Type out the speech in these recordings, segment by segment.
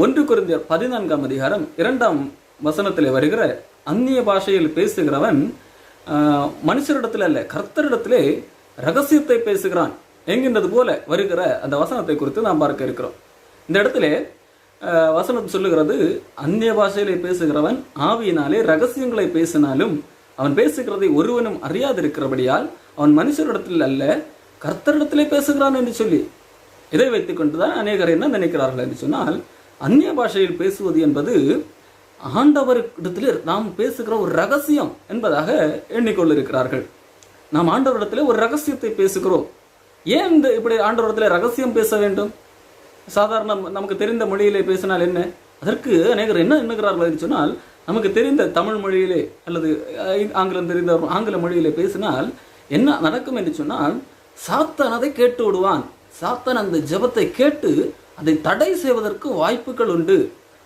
1 கொரிந்தியர் 14ஆம் அதிகாரம் 2ஆம் வசனத்திலே வருகிற அந்நிய பாஷையில் பேசுகிறவன் மனுஷரிடத்தில் அல்ல கர்த்தரிடத்திலே ரகசியத்தை பேசுகிறான் என்கின்றது போல வருகிற அந்த வசனத்தை குறித்து நாம் பார்க்க இருக்கிறோம். இந்த இடத்துல வசனம் சொல்லுகிறது, அந்நிய பாஷையிலே பேசுகிறவன் ஆவியினாலே ரகசியங்களை பேசினாலும் அவன் பேசுகிறதை ஒருவனும் அறியாதிருக்கிறபடியால் அவன் மனுஷரிடத்தில் அல்ல கர்த்தரிடத்திலே பேசுகிறான் என்று சொல்லி, இதை வைத்துக் கொண்டுதான் அநேகர் என்ன நினைக்கிறார்கள் என்று சொன்னால், அந்நிய பாஷையில் பேசுவது என்பது ஆண்டவரிடத்திலே நாம் பேசுகிற ஒரு ரகசியம் என்பதாக எண்ணிக்கொண்டிருக்கிறார்கள். நாம் ஆண்டவரிடத்திலே ஒரு ரகசியத்தை பேசுகிறோம். ஏன் இப்படி ஆண்டவரிடத்திலே ரகசியம் பேச வேண்டும்? சாதாரண நமக்கு தெரிந்த மொழியிலே பேசினால் என்ன? அதற்கு அநேகர் என்ன எண்ணுகிறார்கள் என்று சொன்னால், நமக்கு தெரிந்த தமிழ் மொழியிலே அல்லது ஆங்கிலம் தெரிந்த ஆங்கில மொழியிலே பேசினால் என்ன நடக்கும் என்று சொன்னால், சாத்தான் அதை கேட்டு விடுவான். சாத்தான் அந்த ஜெபத்தை கேட்டு அதை தடை செய்வதற்கு வாய்ப்புகள் உண்டு.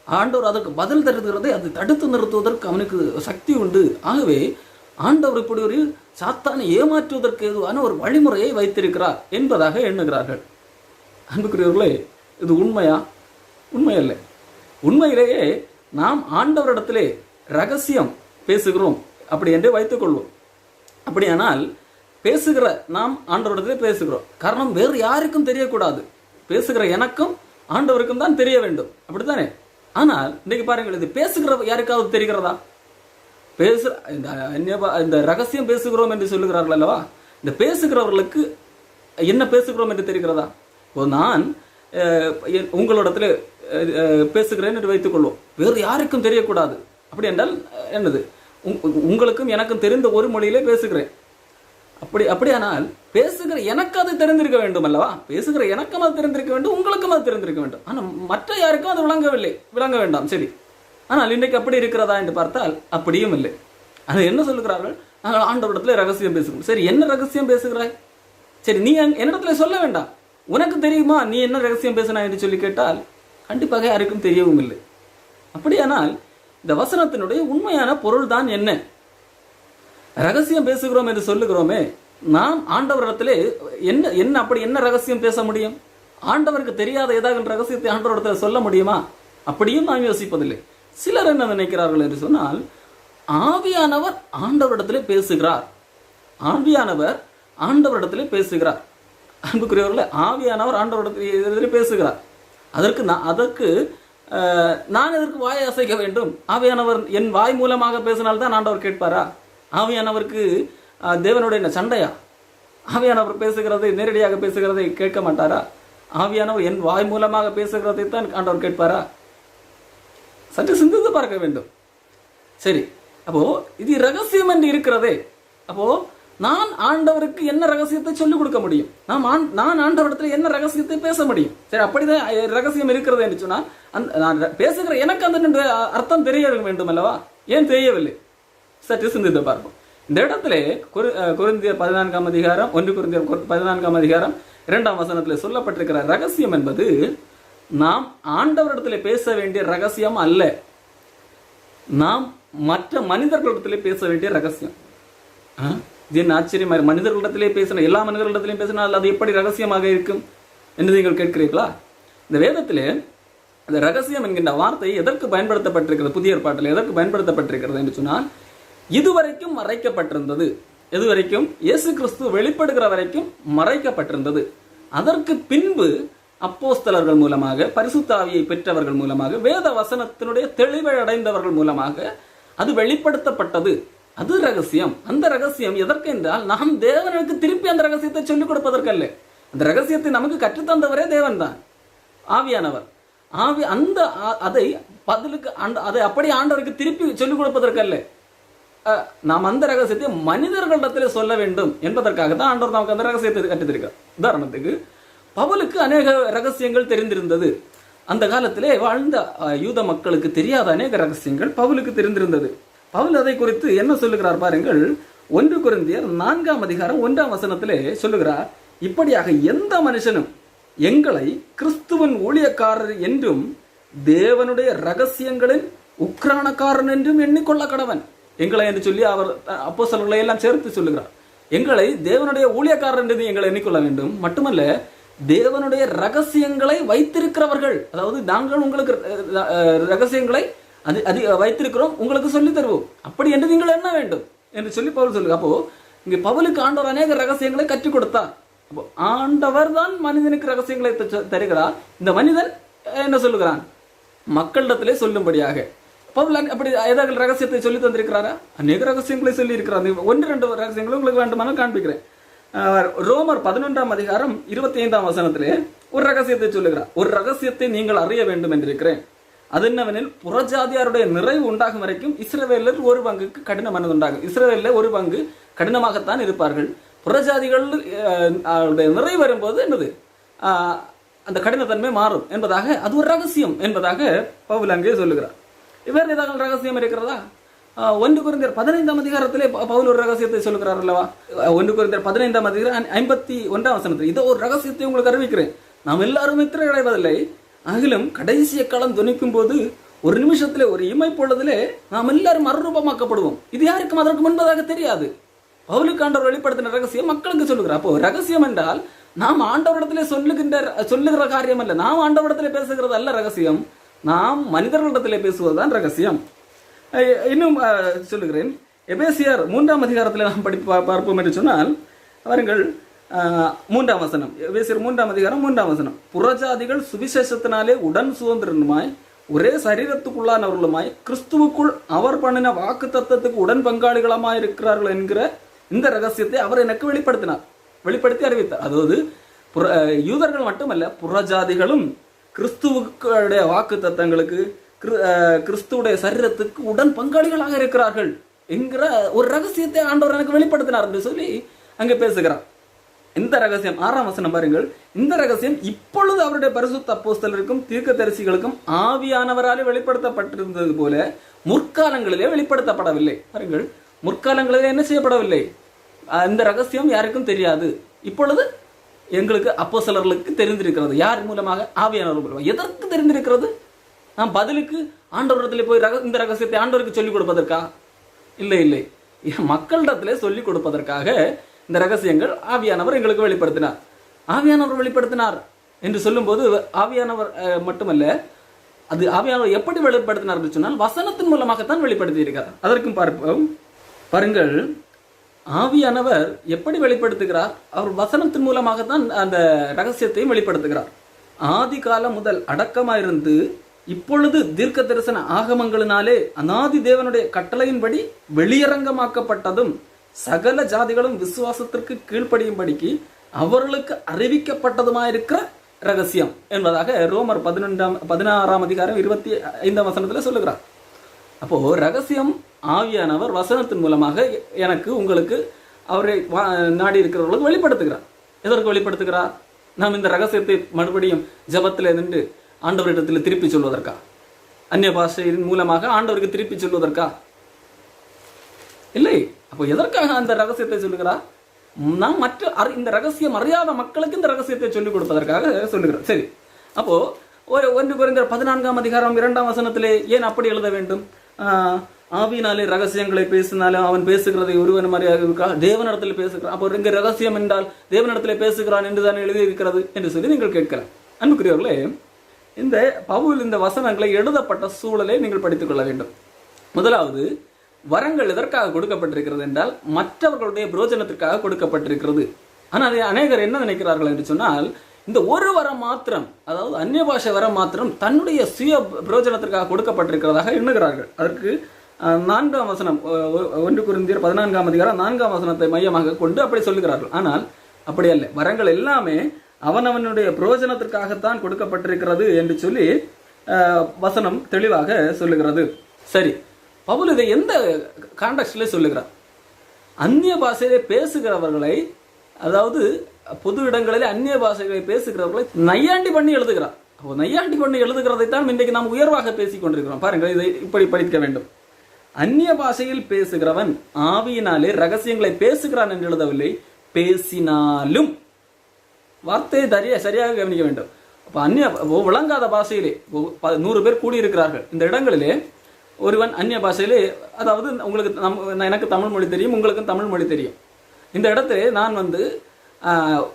ஆண்டவர் அதற்கு பதில் தருகிறதை அதை தடுத்து நிறுத்துவதற்கு அவனுக்கு சக்தி உண்டு. ஆகவே ஆண்டவர் இப்படி ஒரு சாத்தானை ஏமாற்றுவதற்கு ஏதுவான ஒரு வழிமுறையை வைத்திருக்கிறார் என்பதாக எண்ணுகிறார்கள். அன்புக்குரியவர்களே, இது உண்மையா? உண்மையல்ல. உண்மையிலேயே நாம் ஆண்டவரிடத்திலே ரகசியம் பேசுகிறோம் அப்படி என்று வைத்துக் கொள்வோம். அப்படியானால் பேசுகிற நாம் ஆண்டவரிடத்திலே பேசுகிறோம். காரணம், வேறு யாருக்கும் தெரியக்கூடாது. பேசுகிற எனக்கும் ஆண்டவருக்கும் தான் தெரிய வேண்டும், அப்படித்தானே? ஆனால் இன்னைக்கு பாருங்கள், இது பேசுகிற யாருக்காவது தெரிகிறதா? இந்த ரகசியம் பேசுகிறோம் என்று சொல்லுகிறார்கள் அல்லவா, இந்த பேசுகிறவர்களுக்கு என்ன பேசுகிறோம் என்று தெரிகிறதா? நான் உங்களிடத்துல பேசுகிறேன் என்று வைத்துக் கொள்வோம், வேறு யாருக்கும் தெரியக்கூடாது. அப்படி என்றால் என்னது? உங்களுக்கும் எனக்கும் தெரிந்த ஒரு மொழியிலே பேசுகிறேன். அப்படியானால் பேசுகிற எனக்கு அது தெரிந்திருக்க வேண்டும் அல்லவா? பேசுகிற எனக்கும் அது தெரிந்திருக்க வேண்டும், உங்களுக்கும் அது தெரிந்திருக்க வேண்டும். ஆனால் மற்ற யாருக்கும் அது விளங்க வேண்டாம். சரி, ஆனால் இன்றைக்கு அப்படி இருக்கிறதா என்று பார்த்தால் அப்படியும் இல்லை. அது என்ன சொல்லுகிறார்கள்? நாங்கள் ஆண்டவரிடத்துல ரகசியம் பேசுகிறோம். சரி, என்ன ரகசியம் பேசுகிறாய்? சரி, நீ என்னிடத்துல சொல்ல வேண்டாம். உனக்கு தெரியுமா நீ என்ன ரகசியம் பேசினா என்று சொல்லி கேட்டால் கண்டிப்பாக யாருக்கும் தெரியவும் இல்லை. அப்படியானால் இந்த வசனத்தினுடைய உண்மையான பொருள் தான் என்ன? ரகசியம் பேசுகிறோம் என்று சொல்லுகிறோமே, நாம் ஆண்டவரிடத்திலே என்ன ரகசியம் பேச முடியும்? ஆண்டவருக்கு தெரியாத ஏதாவது ரகசியத்தை ஆண்டவரிடத்தில் சொல்ல முடியுமா? அப்படியும் நாம் யோசிப்பதில்லை. சிலர் என்ன நினைக்கிறார்கள் என்று சொன்னால், ஆவியானவர் ஆண்டவரிடத்திலே பேசுகிறார். ஆவியானவர் ஆண்டவரிடத்திலே பேசுகிறார். அன்புக்குரியவர்களே, ஆவியானவர் ஆண்டவரிடத்திலே பேசுகிறார். அதற்கு நான் எதற்கு வாயை அசைக்க வேண்டும்? ஆவியானவர் என் வாய் மூலமாக பேசினால்தான் ஆண்டவர் கேட்பாரா? ஆவியானவருக்கு தேவனுடைய சண்டையா? ஆவியானவர் பேசுகிறதை, நேரடியாக பேசுகிறதை கேட்க மாட்டாரா? ஆவியானவர் என் வாய் மூலமாக பேசுகிறதை தான் ஆண்டவர் கேட்பாரா? சற்று சிந்தித்து பார்க்க வேண்டும். சரி, அப்போ இது ரகசியம் என்று இருக்கிறதே, அப்போ நான் ஆண்டவருக்கு என்ன ரகசியத்தை சொல்லிக் கொடுக்க முடியும்? நான் ஆண்டவரிடத்தில் என்ன ரகசியத்தை பேச முடியும்? சரி, அப்படிதான் ரகசியம் இருக்கிறது என்று சொன்னால் நான் பேசுகிற எனக்கு அந்த அர்த்தம் தெரிய வேண்டும் அல்லவா? ஏன் தெரியவில்லை? சற்று சிந்தித்து பார்ப்போம். இந்த இடத்துல கொரிந்தியர் 14ஆம் அதிகாரம் 1 கொரிந்தியர் 14ஆம் அதிகாரம் 2ஆம் வசனத்தில் சொல்லப்பட்டிருக்கிற ரகசியம் என்பது நாம் ஆண்டவரிடத்தில் பேச வேண்டிய ரகசியம் அல்ல, நாம் மற்ற மனிதர்களிடத்திலே பேச வேண்டிய ரகசியம். இது என்ன ஆச்சரியமா? மனிதர்களிடத்திலே பேசின, எல்லா மனிதர்களிடத்திலையும் பேசினால் அது எப்படி ரகசியமாக இருக்கும் என்று நீங்கள் கேட்கிறீர்களா? இந்த வேதத்திலே அந்த ரகசியம் என்கின்ற வார்த்தை எதற்கு பயன்படுத்தப்பட்டிருக்கிறது? புதிய ஏற்பாட்டில் எதற்கு பயன்படுத்தப்பட்டிருக்கிறது என்று சொன்னால், இதுவரைக்கும் மறைக்கப்பட்டிருந்தது. எதுவரைக்கும்? இயேசு கிறிஸ்து வெளிப்படுகிற வரைக்கும் மறைக்கப்பட்டிருந்தது. அதற்கு பின்பு அப்போஸ்தலர்கள் மூலமாக, பரிசுத்த ஆவியை பெற்றவர்கள் மூலமாக, வேத வசனத்தினுடைய தெளிவை அடைந்தவர்கள் மூலமாக அது வெளிப்படுத்தப்பட்டது. அது ரகசியம். அந்த ரகசியம் எதற்கு என்றால், நாம் தேவனுக்கு திருப்பி அந்த ரகசியத்தை சொல்லிக் கொடுப்பதற்கல்ல. அந்த ரகசியத்தை நமக்கு கற்றுத்தந்தவரே தேவன் தான், ஆவியானவர். அதை அப்படி ஆண்டவருக்கு திருப்பி சொல்லிக் கொடுப்பதற்கல்ல. நாம் அந்த ரகசியத்தை மனிதர்களிடத்தில் சொல்ல வேண்டும் என்பதற்காக தான் ஆண்டவர் நமக்கு அந்த ரகசியத்தை கற்றுத்திருக்கார். உதாரணத்துக்கு, பவுலுக்கு அநேக ரகசியங்கள் தெரிந்திருந்தது. அந்த காலத்திலே வாழ்ந்த யூத மக்களுக்கு தெரியாத அநேக ரகசியங்கள் பவுலுக்கு தெரிந்திருந்தது. பவுல் அதை குறித்து என்ன சொல்லுகிறார் பாருங்கள். 1 கொரிந்தியர் 4ஆம் அதிகாரம் 1ஆம் வசனத்திலே சொல்லுகிறார், இப்படியாக எந்த மனுஷனும் எங்களை கிறிஸ்துவின் ஊழியக்காரர் என்றும் தேவனுடைய ரகசியங்களின் உக்ரானக்காரன் என்றும் எண்ணிக்கொள்ள கடவன். எங்களை என்று சொல்லி அவர் அப்போஸ்தலர்களை எல்லாம் சேர்த்து சொல்லுகிறார். எங்களை தேவனுடைய ஊழியக்காரர் என்று எங்களை எண்ணிக்கொள்ள வேண்டும். மட்டுமல்ல, தேவனுடைய ரகசியங்களை வைத்திருக்கிறவர்கள், அதாவது நாங்கள் உங்களுக்கு ரகசியங்களை வைத்திருக்கிறோம், உங்களுக்கு சொல்லி தருவோம், அப்படி என்று நீங்கள் என்ன வேண்டும் என்று சொல்லி பவுல் சொல்லுங்க. அப்போ இங்கே பவுலுக்கு ஆண்டவர் அநேக ரகசியங்களை கற்றுக் கொடுத்தார். அப்போ ஆண்டவர் தான் மனிதனுக்கு ரகசியங்களை தருகிறார். இந்த மனிதன் என்ன சொல்லுகிறான்? மக்களிடத்திலே சொல்லும்படியாக. பவுல் அப்படி ஏதாவது ரகசியத்தை சொல்லி தந்திருக்கிறாரா? அநேக ரகசியங்களை சொல்லி இருக்கிறார். 1-2 ரகசியங்களை உங்களுக்கு வேண்டுமானால் காண்பிக்கிறேன். ரோமர் 11ஆம் அதிகாரம் 25ஆம் வசனத்திலே ஒரு ரகசியத்தை சொல்லுகிறார். ஒரு ரகசியத்தை நீங்கள் அறிய வேண்டும் என்றிருக்கிறேன். அது என்னவெனில், புறஜாதியாருடைய நிறைவு உண்டாகும் வரைக்கும் இஸ்ரவேலர் ஒரு பங்குக்கு கடின மனது உண்டாகும். இஸ்ரவேலில் ஒரு பங்கு கடினமாகத்தான் இருப்பார்கள். புறஜாதிகள் நிறைவு வரும்போது என்னது, அந்த கடினத்தன்மை மாறும் என்பதாக, அது ஒரு ரகசியம் என்பதாக பவுல் அங்கே சொல்லுகிறார். வேறு ஏதாவது ரகசியம் இருக்கிறதா? 1 கொரிந்தியர் 15ஆம் அதிகாரத்திலே பவுல் ஒரு ரகசியத்தை சொல்லுகிறார் அல்லவா? 1 கொரிந்தியர் 15ஆம் அதிகாரம் 51ஆம் வசனத்தில் இதோ ஒரு ரகசியத்தை உங்களுக்கு அறிவிக்கிறேன், நாம் எல்லாரும் நித்திரை அடைவதில்லை, அகிலும் கடைசிய காலம் துணிக்கும் போது ஒரு நிமிஷத்திலே ஒரு இமைப்பொழுதிலே நாம் எல்லாரும் மறுரூபமாக்கப்படுவோம். இது யாருக்கும் அதற்கு முன்பதாக தெரியாது. பவுலுக்கு ஆண்டவர் வெளிப்படுத்தின ரகசியம் மக்களுக்கு சொல்லுகிறார். அப்போ ரகசியம் என்றால் நாம் ஆண்டவரிடத்திலே சொல்லுகிற காரியம் அல்ல, நாம் ஆண்டவரிடத்திலே பேசுகிறது அல்ல ரகசியம், நாம் மனிதர்களிடத்திலே பேசுவதுதான் ரகசியம். இன்னும் சொல்லுகிறேன், எபேசியர் 3ஆம் அதிகாரத்தில் நாம் பார்ப்போம் என்று சொன்னால் பாருங்கள், 3ஆம் வசனம், எபேசியர் 3ஆம் அதிகாரம் 3ஆம் வசனம், புறஜாதிகள் சுவிசேஷத்தினாலே உடன் சுதந்திரனுமாய் ஒரே சரீரத்துக்குள்ளானவர்களுமாய் கிறிஸ்துவுக்குள் அவர் பண்ணின வாக்கு தத்தத்துக்கு உடன் பங்காளிகளமாய் இருக்கிறார்கள் என்கிற இந்த ரகசியத்தை அவர் எனக்கு வெளிப்படுத்தி அறிவித்தார். அதாவது யூதர்கள் மட்டுமல்ல, புறஜாதிகளும் கிறிஸ்துவுடைய வாக்கு தத்தங்களுக்கு, கிறிஸ்துவுடைய சரீரத்துக்கு உடன் பங்காளிகளாக இருக்கிறார்கள் என்கிற ஒரு ரகசியத்தை ஆண்டவர் எனக்கு வெளிப்படுத்தினார் என்று சொல்லி அங்கே பேசுகிறார். இந்த ரகசியம் 6ஆம் வசனம் பாருங்கள், இந்த ரகசியம் இப்பொழுது அவருடைய பரிசுத்த அப்போஸ்தலருக்கும் தீர்க்கதரிசிகளுக்கும் ஆவியானவராலே வெளிப்படுத்தப்பட்டிருந்தது போல முற்காலங்களிலே வெளிப்படுத்தப்படவில்லை. பாருங்கள், முற்காலங்களிலே என்ன செய்யப்படவில்லை? இந்த ரகசியம் யாருக்கும் தெரியாது. இப்பொழுது எங்களுக்கு அப்போஸ்தலர்களுக்கு தெரிந்திருக்கிறது. யார் மூலமாக? ஆவியானவர் மூலமாக. எதற்கு தெரிந்திருக்கிறது? நாம் பதிலுக்கு ஆண்டவரிடத்தில் போய் இந்த ரகசியத்தை ஆண்டவருக்கு சொல்லிக் கொடுப்பதற்கா? இல்லை, மக்களிடத்திலே சொல்லிக் கொடுப்பதற்காக இந்த ரகசியங்கள் ஆவியானவர் எங்களுக்கு வெளிப்படுத்தினார் என்று சொல்லும்போது, ஆவியானவர் மட்டுமல்ல, அது ஆவியானவர் எப்படி வெளிப்படுத்தினார் என்று சொன்னால் வசனத்தின் மூலமாகத்தான் வெளிப்படுத்தி இருக்கிறார். அதற்கும் பார்ப்போம். பாருங்கள், ஆவியானவர் எப்படி வெளிப்படுத்துகிறார்? அவர் வசனத்தின் மூலமாகத்தான் அந்த ரகசியத்தையும் வெளிப்படுத்துகிறார். ஆதி காலம் முதல் அடக்கமாயிருந்து இப்பொழுது தீர்க்க தரிசன ஆகமங்களினாலே அநாதி தேவனுடைய கட்டளையின்படி வெளியரங்கமாக்கப்பட்டதும் சகல ஜாதிகளும் விசுவாசத்திற்கு கீழ்ப்படியும்படிக்கு அவர்களுக்கு அறிவிக்கப்பட்டதுமாயிருக்கிற ரகசியம் என்பதாக ரோமர் 16ஆம் அதிகாரம் 25ஆம் வசனத்தில் சொல்லுகிறார். அப்போ ரகசியம் ஆவியானவர் வசனத்தின் மூலமாக எனக்கு, உங்களுக்கு, அவரை நாடி இருக்கிறவர்களுக்கு வெளிப்படுத்துகிறார். எதற்கு வெளிப்படுத்துகிறார்? நாம் இந்த ரகசியத்தை மறுபடியும் ஜபத்தில் நின்று ஆண்டவரிடத்தில் திருப்பி சொல்வதற்கா? அந்நிய பாஷையின் மூலமாக ஆண்டவருக்கு திருப்பி சொல்வதற்கா? இல்லை. அப்போ எதற்காக அந்த ரகசியத்தை சொல்லுகிறார்? நாம் இந்த ரகசியம் அறியாத மக்களுக்கு இந்த ரகசியத்தை சொல்லிக் கொடுப்பதற்காக சொல்லுகிறார். சரி, அப்போ 1 கொரிந்தியர் 14ஆம் அதிகாரம் 2ஆம் வசனத்திலே ஏன் அப்படி எழுத வேண்டும்? ஆவியினாலே ரகசியங்களை பேசினாலும் அவன் பேசுகிறதை ஒருவன் மாதிரியாக தேவனிடத்தில் பேசுகிறான். அப்போ இங்க ரகசியம் என்றால் தேவனிடத்தில் பேசுகிறான் என்றுதான் எழுதியிருக்கிறது என்று சொல்லி நீங்கள் கேட்கலாம். அன்புக்குரியவர்களே, இந்த பவுல் இந்த வசனங்களை எழுதப்பட்ட சூழலை நீங்கள் படித்துக் கொள்ள வேண்டும். முதலாவது, வரங்கள் எதற்காக கொடுக்கப்பட்டிருக்கிறது என்றால் மற்றவர்களுடைய பிரயோஜனத்திற்காக கொடுக்கப்பட்டிருக்கிறது. ஆனால் அநேகர் என்ன நினைக்கிறார்கள் என்று சொன்னால், இந்த ஒரு வரம் மாத்திரம், அதாவது அந்நிய பாஷை வரம் மாத்திரம் தன்னுடைய சுய பிரயோஜனத்திற்காக கொடுக்கப்பட்டிருக்கிறதாக எண்ணுகிறார்கள். அதற்கு 4ஆம் வசனம், 1 கொரிந்தியர் 14ஆம் அதிகாரம் 4ஆம் வசனத்தை மையமாக கொண்டு அப்படி சொல்லுகிறார்கள். ஆனால் அப்படி அல்ல. வரங்கள் எல்லாமே அவனவனுடைய பிரயோஜனத்திற்காகத்தான் கொடுக்கப்பட்டிருக்கிறது என்று சொல்லி வசனம் தெளிவாக சொல்லுகிறது. சரி, பவுல் இதை எந்த கான்டெக்ஸ்ட்ல சொல்லுகிறார்? அந்நிய பாஷையிலே பேசுகிறவர்களை, அதாவது பொது இடங்களில் அந்நிய பாஷைகளை பேசுகிறவர்களை நையாண்டி பண்ணி எழுதுகிறார். அப்போ நையாண்டி பண்ணி எழுதுகிறதைத்தான் இன்றைக்கு நாம் உயர்வாக பேசிக் கொண்டிருக்கிறோம். பாருங்கள், இதை இப்படி படிக்க வேண்டும். அந்நிய பாஷையில் பேசுகிறவன் ஆவியினாலே ரகசியங்களை பேசுகிறான் என்று எழுதவில்லை, பேசினாலும். வார்த்தையை சரியாக கவனிக்க வேண்டும். அப்போ அந்நிய விளங்காத பாஷையிலே 100 பேர் கூடியிருக்கிறார்கள். இந்த இடங்களிலே ஒருவன் அந்நிய பாஷையிலே, அதாவது உங்களுக்கு எனக்கு தமிழ் மொழி தெரியும், உங்களுக்கும் தமிழ் மொழி தெரியும். இந்த இடத்துல நான்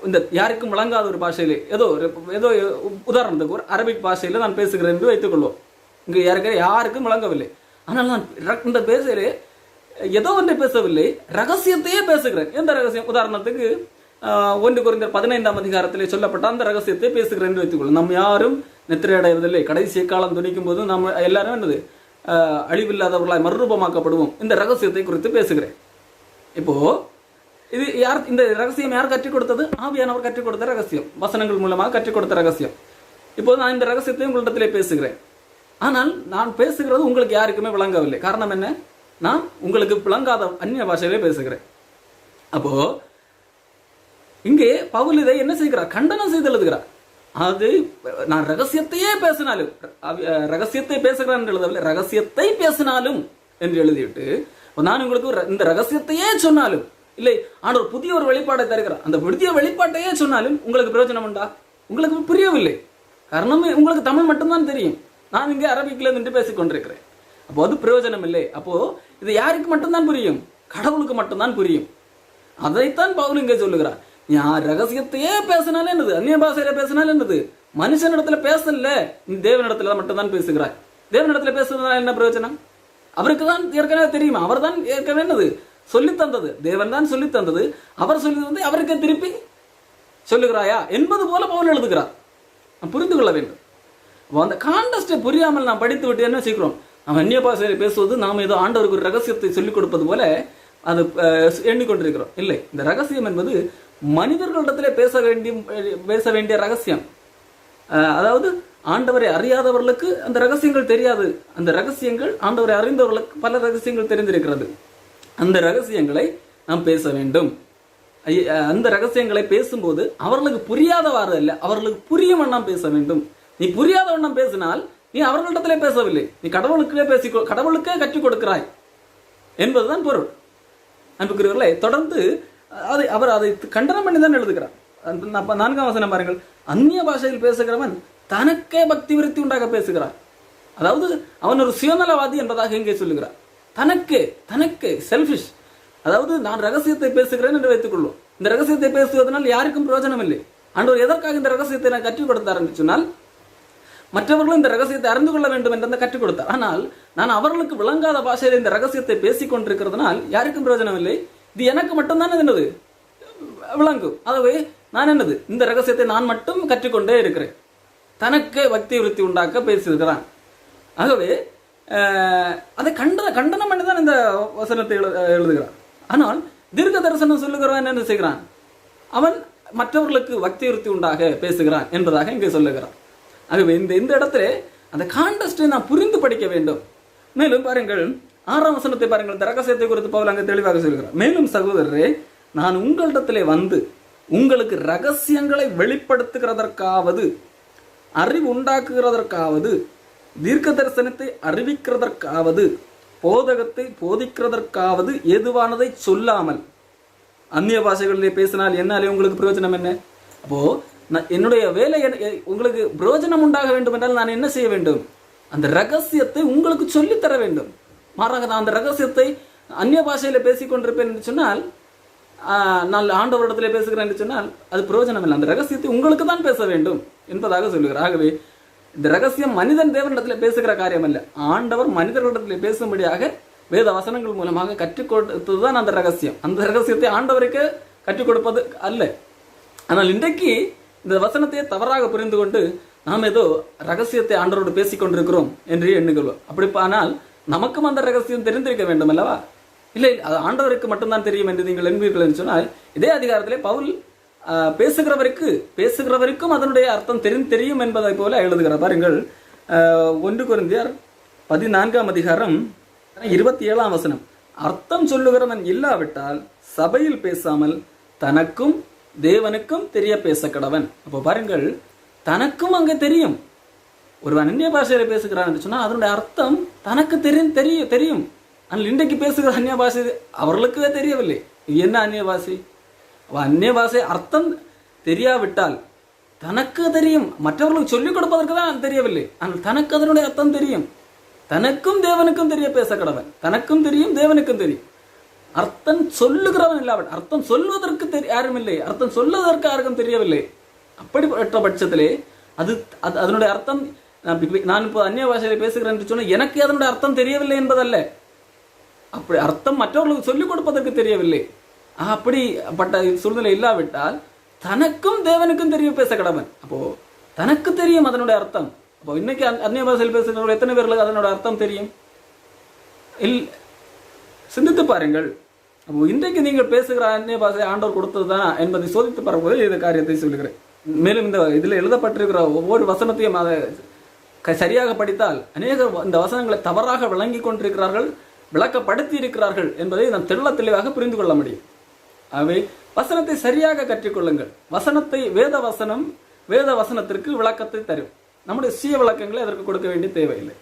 இந்த யாருக்கும் விளங்காத ஒரு பாஷையிலே ஏதோ உதாரணத்துக்கு ஒரு அரபிக் பாஷையில் நான் பேசுகிறேன் என்று வைத்துக்கொள்வோம். இங்கே யாருக்கும் விளங்கவில்லை. ஆனால் நான் இந்த பேசலே ஏதோ ஒன்றை பேசவில்லை, ரகசியத்தையே பேசுகிறேன். எந்த ரகசியம்? உதாரணத்துக்கு 1 கொரிந்தியர் 15ஆம் அதிகாரத்திலே சொல்லப்பட்ட அந்த ரகசியத்தை பேசுகிறேன் என்று வைத்துக்கொள்ளும். நம்ம யாரும் நித்திரை அடைவதில்லை, கடைசி காலம் துணிக்கும் போது நம்ம எல்லாரும் என்னது அழிவில்லாதவர்களாய் மறுரூபமாக்கப்படுவோம். இந்த ரகசியத்தை குறித்து பேசுகிறேன். இப்போ இது இந்த ரகசியம் யார் கற்றுக் கொடுத்தது? ஆவியானவர் கற்றுக் கொடுத்த ரகசியம், வசனங்கள் மூலமாக கற்றுக் கொடுத்த ரகசியம். இப்போ நான் இந்த ரகசியத்தை உங்களிடத்திலே பேசுகிறேன். ஆனால் நான் பேசுகிறது உங்களுக்கு யாருக்குமே விளங்கவில்லை. காரணம் என்ன? நான் உங்களுக்கு விளங்காத அந்நிய பாஷையிலே பேசுகிறேன். அப்போ இங்கே பவுல் இதை என்ன செய்கிறார்? கண்டனம் செய்து எழுதுகிறார். அது நான் ரகசியத்தையே பேசினாலும், ரகசியத்தை பேசுகிறேன் என்று எழுதவில்லை, ரகசியத்தை பேசினாலும் என்று எழுதிவிட்டு, நான் உங்களுக்கு இந்த ரகசியத்தையே சொன்னாலும் இல்லை, ஆண்டவர் புதிய ஒரு வெளிப்பாட்டை தருகிறார், அந்த புதிய வெளிப்பாட்டையே சொன்னாலும் உங்களுக்கு பிரயோஜனம் உண்டா? உங்களுக்கு புரியவில்லை. காரணம் உங்களுக்கு தமிழ் மட்டும்தான் தெரியும். நான் இங்கே அரபிக்கில் நின்று பேசிக் கொண்டிருக்கிறேன். அப்போ அது பிரயோஜனம் இல்லை. அப்போ இது யாருக்கு மட்டும்தான் புரியும்? கடவுளுக்கு மட்டும்தான் புரியும். அதைத்தான் பவுல் இங்கே சொல்லுகிறார். யார் ரகசியத்தையே பேசினாலும் என்னது, அந்நிய பாஷையில பேசினாலும் என்னது, மனுஷனிடத்துல பேசல, நீ தேவனிடத்துல மட்டும்தான் பேசுகிறாய். தேவனிடத்துல பேசுறதுனால என்ன பிரயோஜனம்? அவருக்கு தான் ஏற்கனவே தெரியுமா? அவர் தான் ஏற்கனவே என்னது சொல்லி தந்தது, தேவன் தான் சொல்லி தந்தது. அவர் சொல்லி தந்து அவருக்கு திருப்பி சொல்லுகிறாயா என்பது போல பவுல் எழுதுகிறார். புரிந்து கொள்ள வேண்டும். அந்த கான்டெஸ்டை புரியாமல் நாம் படித்து விட்டு என்ன செய்கிறோம்? நாம் அந்நிய பாஷையில் பேசுவது நாம் ஏதோ ஆண்டவருக்கு ஒரு ரகசியத்தை சொல்லிக் கொடுப்பது போல அது எண்ணிக்கொண்டிருக்கிறோம். இல்லை, இந்த ரகசியம் என்பது மனிதர்களிடத்திலே பேச வேண்டிய ரகசியம். அதாவது ஆண்டவரை அறியாதவர்களுக்கு அந்த ரகசியங்கள் தெரியாது. அந்த ரகசியங்கள் ஆண்டவரை அறிந்தவர்களுக்கு பல ரகசியங்கள் தெரிந்திருக்கிறது. அந்த ரகசியங்களை நாம் பேச வேண்டும். அந்த ரகசியங்களை பேசும்போது அவர்களுக்கு புரியாதவாறு அல்ல, அவர்களுக்கு புரியும் வண்ணம் பேச வேண்டும். நீ புரியாத வண்ணம் பேசினால் நீ அவர்களிடத்திலே பேசவில்லை, நீ கடவுளுக்கே கற்றுக் கொடுக்கிறாய் என்பதுதான் பொருள். அன்புக்குரியவர்களே, தொடர்ந்து அவர் அதை கண்டனம் பண்ணி தான் எழுதுகிறார். 4ஆம் வசனம் பாருங்கள். அந்நிய பாஷையில் பேசுகிறவன் தனக்கே பக்தி விருத்தி உண்டாக பேசுகிறார். அதாவது அவன் ஒரு சுயநலவாதி என்பதாக இங்கே சொல்லுகிறார். தனக்கே செல்ஃபிஷ். அதாவது நான் ரகசியத்தை பேசுகிறேன் என்று வைத்துக் கொள்வோம். இந்த ரகசியத்தை பேசுவதனால் யாருக்கும் பிரயோஜனம் இல்லை. ஆண்டவர் எதற்காக இந்த ரகசியத்தை நான் கற்றுக் கொடுத்தார் என்று சொன்னால், மற்றவர்களும் இந்த ரகசியத்தை அறிந்து கொள்ள வேண்டும் என்று கற்றுக் கொடுத்தார். ஆனால் நான் அவர்களுக்கு விளங்காத பாஷையில் இந்த ரகசியத்தை பேசிக் கொண்டிருக்கிறதுனால் யாருக்கும் பிரயோஜனம் இல்லை. இது எனக்கு மட்டும்தான் என்னது விளங்கும். ஆகவே நான் என்னது இந்த ரகசியத்தை நான் மட்டும் கற்றுக்கொண்டே இருக்கிறேன். தனக்கே பக்தி விருத்தி உண்டாக்க பேசியிருக்கிறான். ஆகவே அதை கண்டனம் பண்ணி தான் இந்த வசனத்தை எழுதுகிறான். ஆனால் தீர்க்க தரிசனம் சொல்லுகிறவன் என்ன செய்கிறான்? அவன் மற்றவர்களுக்கு பக்தி விருத்தி உண்டாக பேசுகிறான் என்பதாக இங்கே சொல்லுகிறான். ஆகவே இந்த இடத்துல அந்த கான்டெஸ்டை நான் புரிந்து படிக்க வேண்டும். மேலும் பாருங்கள், 6ஆம் வசனத்தை பாருங்கள். இந்த ரகசியத்தை குறித்து பவுல் அங்கே தெளிவாக சொல்கிறார். மேலும் சகோதரரே, நான் உங்களிடத்திலே வந்து உங்களுக்கு ரகசியங்களை வெளிப்படுத்துகிறதற்காவது, அறிவு உண்டாக்குகிறதற்காவது, தீர்க்க தரிசனத்தை அறிவிக்கிறதற்காவது, போதகத்தை போதிக்கிறதற்காவது எதுவானதை சொல்லாமல் அந்நிய பாஷைகளிலே பேசினால் என்னாலே உங்களுக்கு பிரயோஜனம் என்ன? அப்போ என்னுடைய வேலை உங்களுக்கு பிரயோஜனம் உண்டாக வேண்டும் என்றால் நான் என்ன செய்ய வேண்டும்? அந்த ரகசியத்தை உங்களுக்கு சொல்லித்தர வேண்டும். மாறாக நான் அந்த ரகசியத்தை அந்நிய பாஷையில பேசிக் கொண்டிருப்பேன் என்று சொன்னால், நான் ஆண்டவரிடத்திலே பேசுகிறேன் என்று சொன்னால் அது பிரயோஜனம் இல்லை. அந்த ரகசியத்தை உங்களுக்கு தான் பேச வேண்டும் என்பதாக சொல்லுகிறார். ஆகவே இந்த ரகசியம் மனிதன் தேவனிடத்தில் பேசுகிற காரியம் அல்ல. ஆண்டவர் மனிதர்களிடத்தில் பேசும்படியாக வேத வசனங்கள் மூலமாக கற்றுக் கொடுத்ததுதான் அந்த ரகசியம். அந்த ரகசியத்தை ஆண்டவருக்கு கற்றுக் கொடுப்பது அல்ல. ஆனால் இன்றைக்கு இந்த வசனத்தை தவறாக புரிந்து கொண்டு நாம் ஏதோ ரகசியத்தை ஆண்டவரோடு பேசிக் கொண்டிருக்கிறோம் என்று எண்ணுகிறோம். அப்படி ஆனால் நமக்கும் அந்த ரகசியம் தெரிந்திருக்க வேண்டும் அல்லவா? இல்லை, அது ஆண்டவருக்கு மட்டும்தான் தெரியும் என்று நீங்கள் எண்பீர்கள் என்று சொன்னால், இதே அதிகாரத்திலே பவுல் பேசுகிறவருக்கும் அதனுடைய அர்த்தம் தெரியும் என்பதை போல எழுதுகிறார். பாருங்கள், 1 கொரிந்தியர் 14ஆம் அதிகாரம் 27ஆம் வசனம். அர்த்தம் சொல்லுகிறவன் இல்லாவிட்டால் சபையில் பேசாமல் தனக்கும் தேவனுக்கும் தெரிய பேச கடவன். அப்போ பாருங்கள், தனக்கும் அங்கே தெரியும். ஒருவன் அந்நிய பாஷையில பேசுகிறான் என்று சொன்னால் அதனுடைய அர்த்தம் தனக்கு தெரியும். ஆனால் இன்றைக்கு பேசுகிற அந்நிய பாஷை அவர்களுக்கே தெரியவில்லை. என்ன அந்நிய பாஷை? அந்நிய பாஷை அர்த்தம் தெரியாவிட்டால் தனக்கு தெரியும், மற்றவர்களுக்கு சொல்லிக் கொடுப்பதற்கு தான் தெரியவில்லை. ஆனால் தனக்கு அதனுடைய அர்த்தம் தெரியும். தனக்கும் தேவனுக்கும் தெரிய பேச கடவன். தனக்கும் தெரியும், தேவனுக்கும் தெரியும். அர்த்தம் சொல்லுகிறவன் இல்லாமல், அர்த்தம் சொல்வதற்கு யாரும் இல்லை, அர்த்தம் சொல்வதற்கு யாருக்கும் தெரியவில்லை. அப்படிப்பட்ட பட்சத்திலே அதனுடைய அர்த்தம், நான் இப்போ அந்நிய பாஷையில பேசுகிறேன் என்று சொன்ன எனக்கு அதனுடைய அர்த்தம் தெரியவில்லை என்பதல்ல, அப்படி அர்த்தம் மற்றவர்களுக்கு சொல்லிக் கொடுப்பதற்கு தெரியவில்லை. அப்படிப்பட்ட சூழ்நிலை இல்லாவிட்டால் தனக்கும் தேவனுக்கும் தெரிய பேச கடவன். அப்போ தனக்கு தெரியும் அதனுடைய அர்த்தம். அப்போ இன்னைக்கு அந்நிய பாஷையில் பேசுகிறவர்கள் எத்தனை பேர்களுக்கு அதனோட அர்த்தம் தெரியும்? சிந்தித்து பாருங்கள். அப்போ இன்றைக்கு நீங்கள் பேசுகிற அந்நிய பாஷை ஆண்டவர் கொடுத்ததுதான் என்பதை சோதித்து பார்க்கும்போது இந்த காரியத்தை சொல்லுகிறேன். மேலும் இந்த இதில் எழுதப்பட்டிருக்கிற ஒவ்வொரு வசனத்தையும் அதை சரியாக படித்தால் அநேகர் இந்த வசனங்களை தவறாக விளங்கி கொண்டிருக்கிறார்கள், விளக்கப்படுத்தி இருக்கிறார்கள் என்பதை நாம் தெளிவாக புரிந்து கொள்ள முடியும். ஆகவே வசனத்தை சரியாக கற்றுக்கொள்ளுங்கள். வசனத்தை வேத வசனத்திற்கு விளக்கத்தை தரும். நம்முடைய சுய விளக்கங்களை அதற்கு கொடுக்க வேண்டிய தேவையில்லை.